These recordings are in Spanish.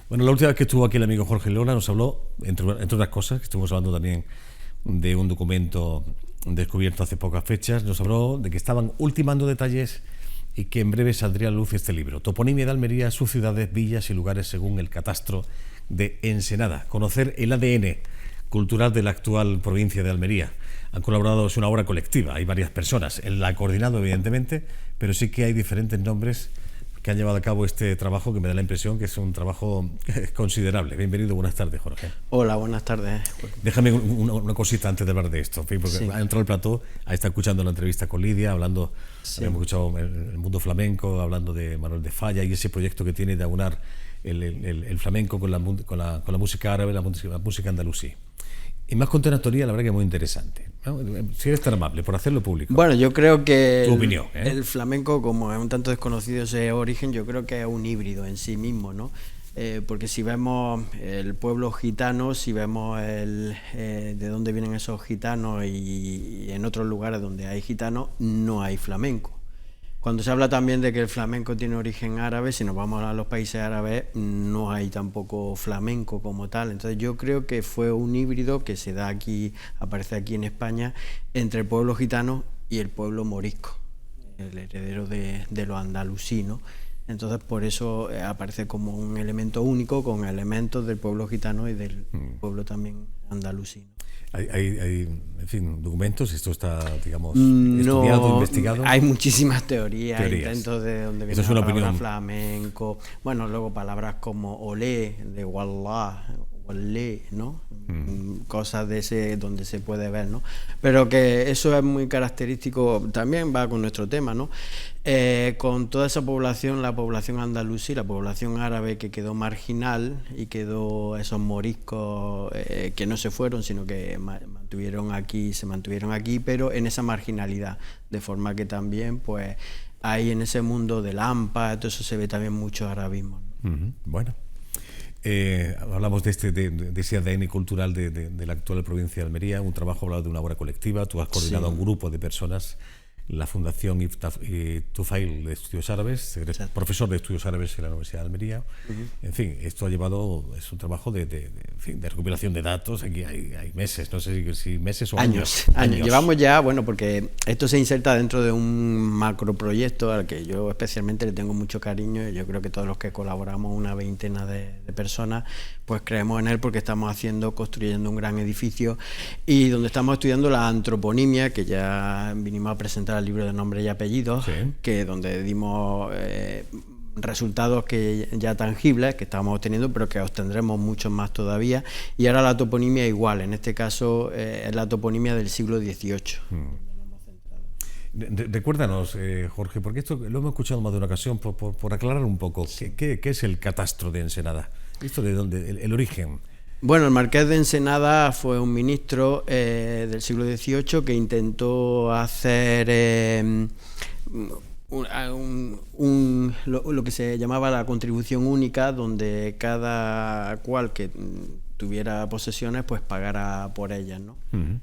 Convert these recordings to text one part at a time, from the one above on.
Bueno, la última vez que estuvo aquí el amigo Jorge Lora nos habló, entre otras cosas, que estuvimos hablando también de un documento descubierto hace pocas fechas, nos habló de que estaban ultimando detalles y que en breve saldría a la luz este libro, Toponimia de Almería, sus ciudades, villas y lugares según el catastro de Ensenada. Conocer el ADN cultural de la actual provincia de Almería. Han colaborado, es una obra colectiva, hay varias personas. Él la ha coordinado, evidentemente, pero sí que hay diferentes nombres que han llevado a cabo este trabajo, que me da la impresión que es un trabajo considerable. Bienvenido, buenas tardes, Jorge. Hola, buenas tardes. Déjame una cosita antes de hablar de esto, porque sí, ha entrado al plató, ha estado escuchando la entrevista con Lidia, hablando, sí, hemos escuchado el mundo flamenco, hablando de Manuel de Falla y ese proyecto que tiene de aunar el flamenco con la música árabe, la música andalusí. Y más con una teoría, la verdad que es muy interesante, ¿no? Si eres tan amable, por hacerlo público. Bueno, yo creo que tu opinión, el flamenco, como es un tanto desconocido ese origen, yo creo que es un híbrido en sí mismo, ¿no? Porque si vemos el pueblo gitano, si vemos de dónde vienen esos gitanos y en otros lugares donde hay gitanos, no hay flamenco. Cuando se habla también de que el flamenco tiene origen árabe, si nos vamos a los países árabes, no hay tampoco flamenco como tal. Entonces yo creo que fue un híbrido que se da aquí, aparece aquí en España, entre el pueblo gitano y el pueblo morisco, el heredero de los andalusí, ¿no? Entonces por eso aparece como un elemento único con elementos del pueblo gitano y del pueblo también andalusí, ¿no? Hay, en fin, documentos, esto está, digamos, estudiado, investigado. Hay muchísimas teorías, intentos de dónde viene la palabra flamenco, bueno, luego palabras como olé, de wallah, olé, ¿no? Cosas de ese donde se puede ver, ¿no? Pero que eso es muy característico, también va con nuestro tema, ¿no? Con toda esa población, la población andalusí, la población árabe que quedó marginal y quedó esos moriscos que no se fueron, sino que se mantuvieron aquí, pero en esa marginalidad, de forma que también, pues, ahí en ese mundo del AMPA, todo eso se ve también mucho arabismo, ¿no? Bueno. Hablamos de ese ADN cultural de la actual provincia de Almería, un trabajo hablado de una obra colectiva, tú has coordinado a un grupo de personas, la Fundación Tufail de Estudios Árabes, eres profesor de Estudios Árabes en la Universidad de Almería. En fin, esto ha llevado, es un trabajo de recopilación de datos, aquí hay meses, no sé si meses o años. Llevamos ya, bueno, porque esto se inserta dentro de un macroproyecto al que yo especialmente le tengo mucho cariño, y yo creo que todos los que colaboramos, una veintena de personas, pues creemos en él porque estamos construyendo un gran edificio y donde estamos estudiando la antroponimia, que ya vinimos a presentar el libro de nombre y apellidos, sí, que donde dimos resultados que ya tangibles que estábamos obteniendo, pero que obtendremos muchos más todavía. Y ahora la toponimia igual, en este caso es la toponimia del siglo XVIII. Recuérdanos, Jorge, porque esto lo hemos escuchado más de una ocasión, por aclarar un poco, sí. ¿Qué es el catastro de Ensenada? ¿Esto de dónde? ¿El origen? Bueno, el marqués de Ensenada fue un ministro del siglo XVIII que intentó hacer lo que se llamaba la contribución única, donde cada cual que tuviera posesiones pues pagara por ellas, ¿no?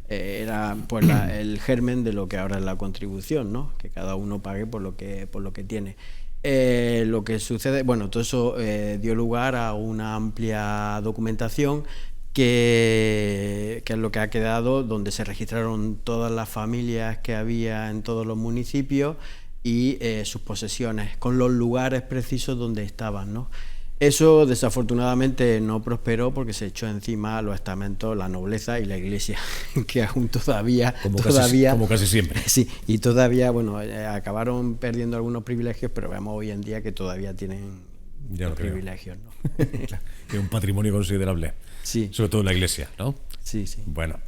Era pues el germen de lo que ahora es la contribución, ¿no? Que cada uno pague por lo que tiene. Lo que sucede, bueno, todo eso dio lugar a una amplia documentación que es lo que ha quedado, donde se registraron todas las familias que había en todos los municipios y sus posesiones, con los lugares precisos donde estaban, ¿no? Eso desafortunadamente no prosperó porque se echó encima los estamentos, la nobleza y la iglesia, que aún todavía... Como casi siempre. Sí, y todavía, bueno, acabaron perdiendo algunos privilegios, pero vemos hoy en día que todavía tienen los privilegios, ¿no? Tiene un patrimonio considerable, sí, sobre todo en la iglesia, ¿no? Sí, sí. Bueno,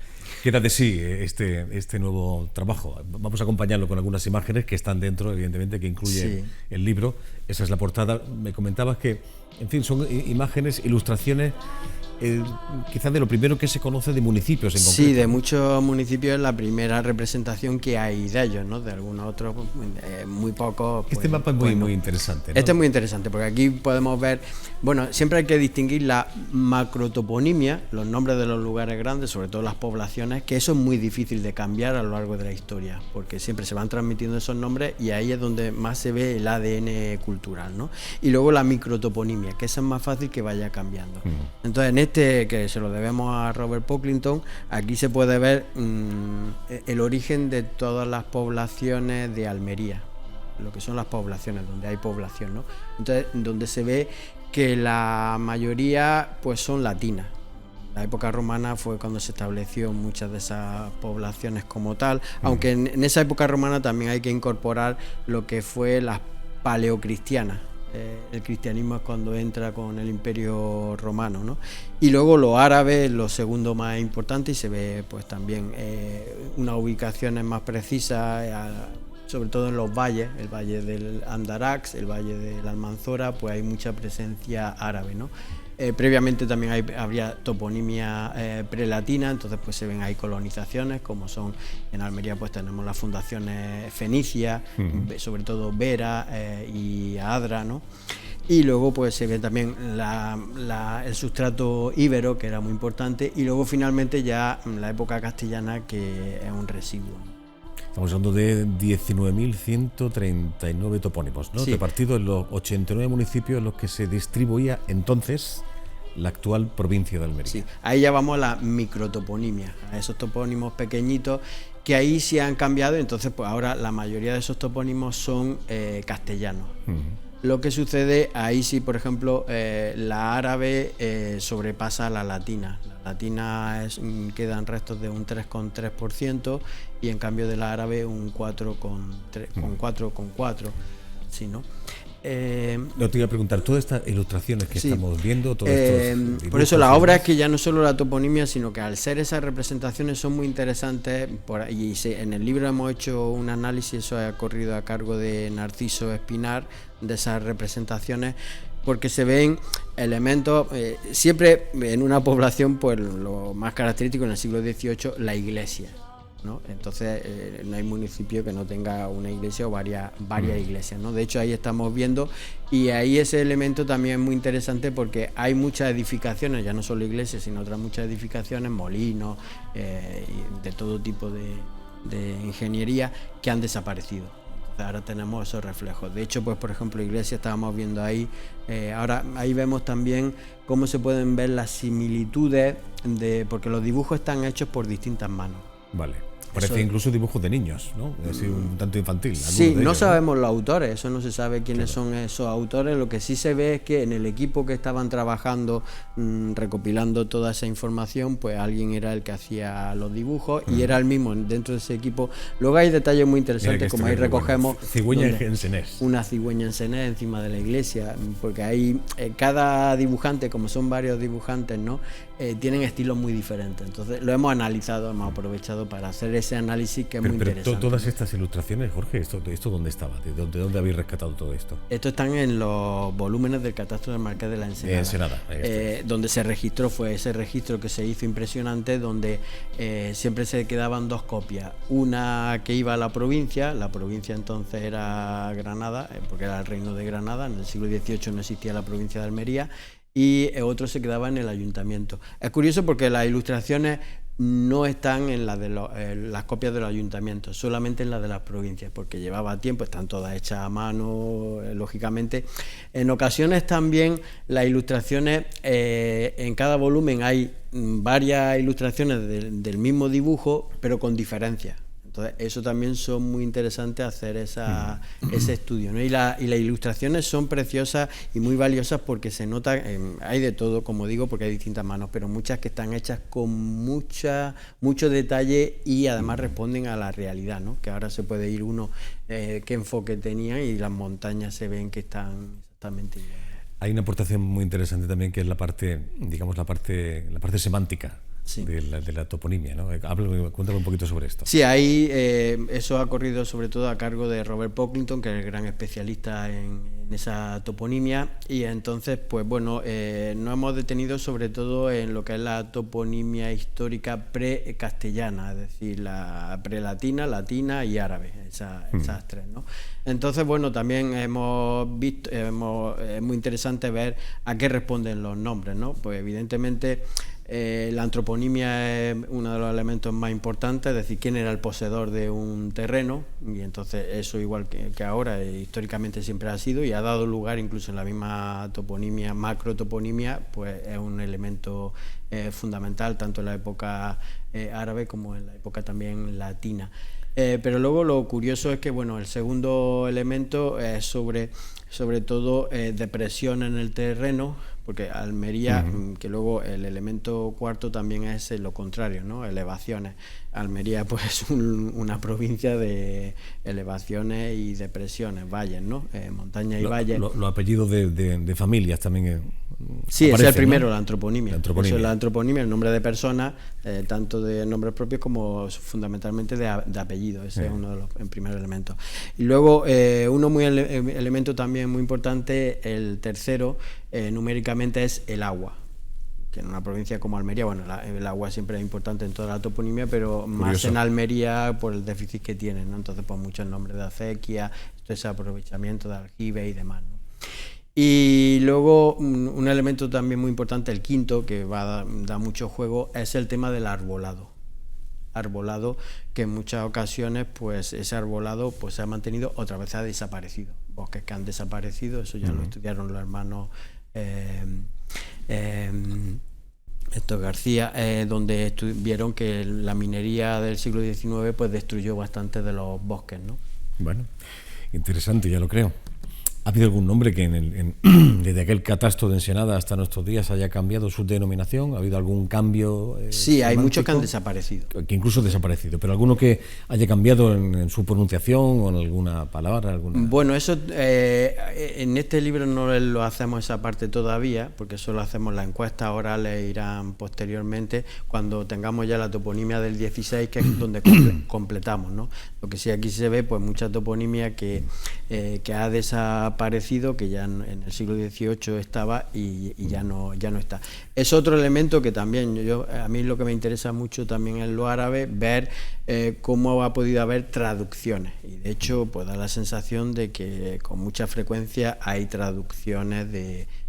¿qué tal de sí este nuevo trabajo? Vamos a acompañarlo con algunas imágenes que están dentro, evidentemente, que incluye el libro. Esa es la portada. Me comentabas que, en fin, son imágenes, ilustraciones quizás de lo primero que se conoce de municipios en concreto. Sí, de muchos municipios es la primera representación que hay de ellos, ¿no? De algunos otros, muy pocos. Pues, este mapa es muy interesante, ¿no? Este es muy interesante porque aquí podemos ver, bueno, siempre hay que distinguir la macrotoponimia, los nombres de los lugares grandes, sobre todo las poblaciones, que eso es muy difícil de cambiar a lo largo de la historia, porque siempre se van transmitiendo esos nombres y ahí es donde más se ve el ADN cultural, ¿no? Y luego la microtoponimia, que esa es más fácil que vaya cambiando. Entonces, en este, que se lo debemos a Robert Pocklington, aquí se puede ver el origen de todas las poblaciones de Almería, lo que son las poblaciones, donde hay población, ¿no? Entonces, donde se ve que la mayoría pues son latinas. La época romana fue cuando se estableció muchas de esas poblaciones como tal, aunque en esa época romana también hay que incorporar lo que fue las paleocristianas. El cristianismo es cuando entra con el Imperio Romano, ¿no? Y luego los árabes, lo segundo más importante, y se ve pues también unas ubicaciones más precisas, sobre todo en los valles, el valle del Andarax, el valle de la Almanzora, pues hay mucha presencia árabe, ¿no? Previamente también habría toponimia prelatina, entonces pues se ven ahí colonizaciones, como son en Almería, pues tenemos las fundaciones fenicias, sobre todo Vera y Adra, ¿no? Y luego pues se ve también el sustrato íbero, que era muy importante, y luego finalmente ya la época castellana, que es un residuo. Estamos hablando de 19.139 topónimos, ¿no? Sí. Repartidos en los 89 municipios en los que se distribuía entonces la actual provincia de Almería. Sí, ahí ya vamos a la microtoponimia, a esos topónimos pequeñitos que ahí sí han cambiado, entonces pues ahora la mayoría de esos topónimos son castellanos. Lo que sucede ahí sí, por ejemplo, la árabe sobrepasa a la latina. La latina quedan restos de un 3,3% y en cambio de la árabe un 4,4%. Sí, ¿no? No, te iba a preguntar, todas estas ilustraciones que estamos viendo, todos estos por eso la obra es que ya no solo la toponimia, sino que al ser esas representaciones son muy interesantes, en el libro hemos hecho un análisis, eso ha corrido a cargo de Narciso Espinar, de esas representaciones, porque se ven elementos, siempre en una población, pues lo más característico en el siglo XVIII, la iglesia, ¿no? Entonces no hay municipio que no tenga una iglesia o varias iglesias, ¿no? De hecho ahí estamos viendo, y ahí ese elemento también es muy interesante porque hay muchas edificaciones, ya no solo iglesias, sino otras muchas edificaciones, molinos, de todo tipo de ingeniería, que han desaparecido. Ahora tenemos esos reflejos. De hecho, pues por ejemplo, iglesia estábamos viendo ahí. Ahora ahí vemos también cómo se pueden ver las similitudes, porque los dibujos están hechos por distintas manos. Vale. Parece incluso dibujos de niños, ¿no? Es decir, un tanto infantil. Sí, no ellos, sabemos los autores, eso no se sabe quiénes son esos autores. Lo que sí se ve es que en el equipo que estaban trabajando, recopilando toda esa información, pues alguien era el que hacía los dibujos y era el mismo dentro de ese equipo. Luego hay detalles muy interesantes, como ahí recogemos cigüeña en senés. Una cigüeña en senés encima de la iglesia, porque ahí cada dibujante, como son varios dibujantes, ¿no? Tienen estilos muy diferentes. Entonces lo hemos analizado, hemos aprovechado para hacer ese análisis que es muy interesante. Todas estas ilustraciones, Jorge, ¿esto dónde estaba? ¿De dónde habéis rescatado todo esto? Esto están en los volúmenes del catastro del Marqués de la Ensenada. Donde se registró, fue ese registro que se hizo impresionante, donde siempre se quedaban dos copias. Una que iba a la provincia entonces era Granada, porque era el reino de Granada, en el siglo XVIII no existía la provincia de Almería, y otro se quedaba en el ayuntamiento. Es curioso porque las ilustraciones no están en las copias de los ayuntamientos, solamente en las de las provincias, porque llevaba tiempo, están todas hechas a mano, lógicamente. En ocasiones también las ilustraciones, en cada volumen hay varias ilustraciones del mismo dibujo, pero con diferencias. Entonces, eso también son muy interesantes hacer ese estudio, ¿no? Y las ilustraciones son preciosas y muy valiosas porque se nota, hay de todo, como digo, porque hay distintas manos, pero muchas que están hechas con mucho detalle y además responden a la realidad, ¿no? Que ahora se puede ir uno qué enfoque tenían y las montañas se ven que están exactamente igual. Hay una aportación muy interesante también, que es la parte, digamos, la parte semántica Sí. de la toponimia, ¿no? Cuéntame un poquito sobre esto. Sí, ahí eso ha corrido sobre todo a cargo de Robert Pocklington, que es el gran especialista en esa toponimia, y entonces, pues bueno, nos hemos detenido sobre todo en lo que es la toponimia histórica pre-castellana, es decir, la prelatina, latina y árabe, esas tres, ¿no? Entonces, bueno, también hemos visto, es muy interesante ver a qué responden los nombres, ¿no? Pues evidentemente la antroponimia es uno de los elementos más importantes, es decir, quién era el poseedor de un terreno, y entonces eso igual que ahora, históricamente siempre ha sido y ha dado lugar incluso en la misma toponimia, macrotoponimia, pues es un elemento fundamental tanto en la época árabe como en la época también latina. Pero luego lo curioso es que, bueno, el segundo elemento es sobre todo depresión en el terreno, porque Almería, que luego el elemento cuarto también es lo contrario, ¿no? Elevaciones. Almería pues es una provincia de elevaciones y depresiones, valles, ¿no? Montañas y valles. Los apellidos de familias también sí, aparecen, ese es el primero, ¿no? la antroponimia. Eso es la antroponimia, el nombre de personas, tanto de nombres propios como fundamentalmente de apellidos. Ese es uno de los primeros elementos. Y luego, elemento también muy importante, el tercero, numéricamente, es el agua. Que en una provincia como Almería, bueno, el agua siempre es importante en toda la toponimia, pero más en Almería por el déficit que tienen, ¿no? Entonces, pues muchos nombres de acequia, todo ese aprovechamiento de aljibe y demás, ¿no? Y luego un elemento también muy importante, el quinto, que da mucho juego, es el tema del arbolado. Arbolado que en muchas ocasiones, pues ese arbolado pues se ha mantenido, otra vez ha desaparecido. Bosques que han desaparecido, eso ya lo estudiaron los hermanos García, donde vieron que la minería del siglo XIX pues destruyó bastante de los bosques, ¿no? Bueno, interesante, ya lo creo. ¿Ha habido algún nombre que desde aquel catastro de Ensenada hasta nuestros días haya cambiado su denominación? ¿Ha habido algún cambio? Sí, hay muchos que han desaparecido. Que incluso desaparecido, pero alguno que haya cambiado en su pronunciación o en alguna palabra. Bueno, eso en este libro no lo hacemos esa parte todavía, porque eso lo hacemos las encuestas orales, irán posteriormente, cuando tengamos ya la toponimia del 16, que es donde completamos, ¿no? Lo que sí aquí se ve, pues mucha toponimia que ha desaparecido, que ya en el siglo XVIII estaba y ya no está. Es otro elemento que también a mí lo que me interesa mucho también en lo árabe, ver cómo ha podido haber traducciones, y de hecho pues da la sensación de que con mucha frecuencia hay traducciones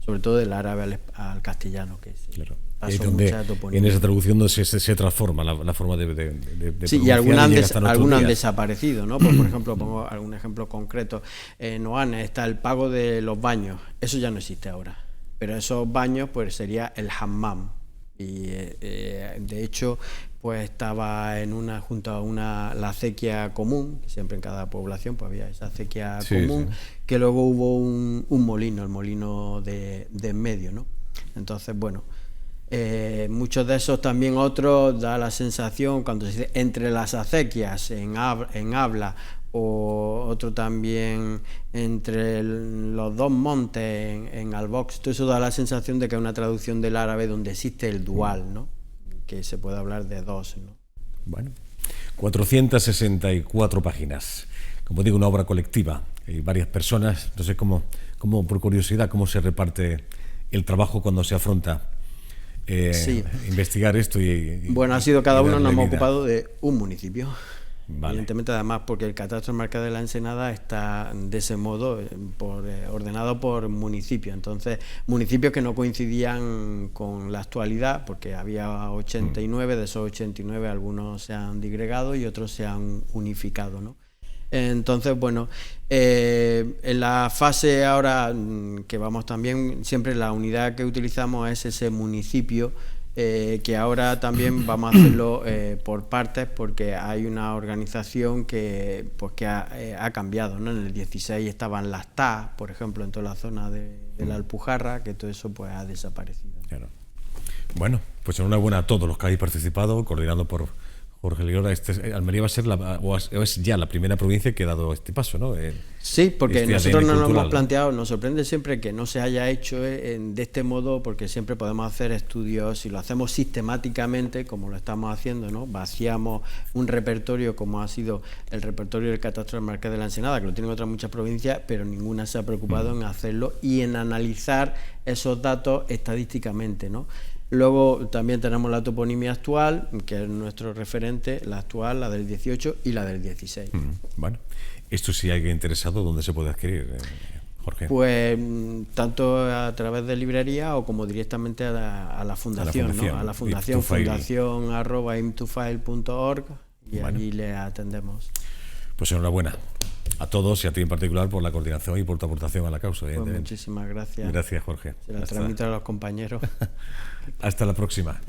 sobre todo del árabe al castellano, que claro. Es donde en esa traducción se transforma la forma de sí, y algunas han desaparecido, ¿no? Pues, por ejemplo, pongo algún ejemplo concreto. En Oanes está el pago de los baños, eso ya no existe ahora, pero esos baños pues sería el hammam, y de hecho pues estaba junto a la acequia común, que siempre en cada población pues había esa acequia común, que luego hubo un molino, el molino de en medio, ¿no? Entonces, bueno, muchos de esos también, otros da la sensación cuando se dice entre las acequias en habla, o otro también entre los dos montes en Albox, todo eso da la sensación de que es una traducción del árabe donde existe el dual, ¿no? Que se puede hablar de dos, ¿no? Bueno, 464 páginas, como digo, una obra colectiva, y varias personas. Entonces, como por curiosidad, ¿cómo se reparte el trabajo cuando se afronta investigar esto? Bueno, ha sido cada uno, nos hemos ocupado de un municipio. Vale. Evidentemente, además, porque el catastro marca de la Ensenada está de ese modo ordenado por municipios. Entonces, municipios que no coincidían con la actualidad, porque había 89, de esos 89 algunos se han digregado y otros se han unificado, ¿no? Entonces, bueno, en la fase ahora que vamos también, siempre la unidad que utilizamos es ese municipio, que ahora también vamos a hacerlo por partes, porque hay una organización que ha cambiado, ¿no? En el 16 estaban las TA, por ejemplo, en toda la zona de la Alpujarra, que todo eso pues ha desaparecido. Claro. Bueno, pues enhorabuena a todos los que habéis participado, coordinado por Jorge Lirona, Almería va a ser o es ya la primera provincia que ha dado este paso, ¿no? Sí, porque nosotros no nos cultural, hemos planteado, nos sorprende siempre que no se haya hecho de este modo, porque siempre podemos hacer estudios, si lo hacemos sistemáticamente, como lo estamos haciendo, ¿no? Vaciamos un repertorio como ha sido el repertorio del catastro del Marqués de la Ensenada, que lo tienen otras muchas provincias, pero ninguna se ha preocupado en hacerlo y en analizar esos datos estadísticamente, ¿no? Luego también tenemos la toponimia actual, que es nuestro referente, la actual, la del 18 y la del 16. Bueno, esto si hay alguien interesado, ¿dónde se puede adquirir, Jorge? Pues tanto a través de librería o como directamente a la fundación, ¿no? A la fundación, fundación@imtofile.org, y allí le atendemos. Pues enhorabuena a todos y a ti en particular por la coordinación y por tu aportación a la causa. Pues muchísimas gracias. Gracias, Jorge. Se la transmito a los compañeros. Hasta la próxima.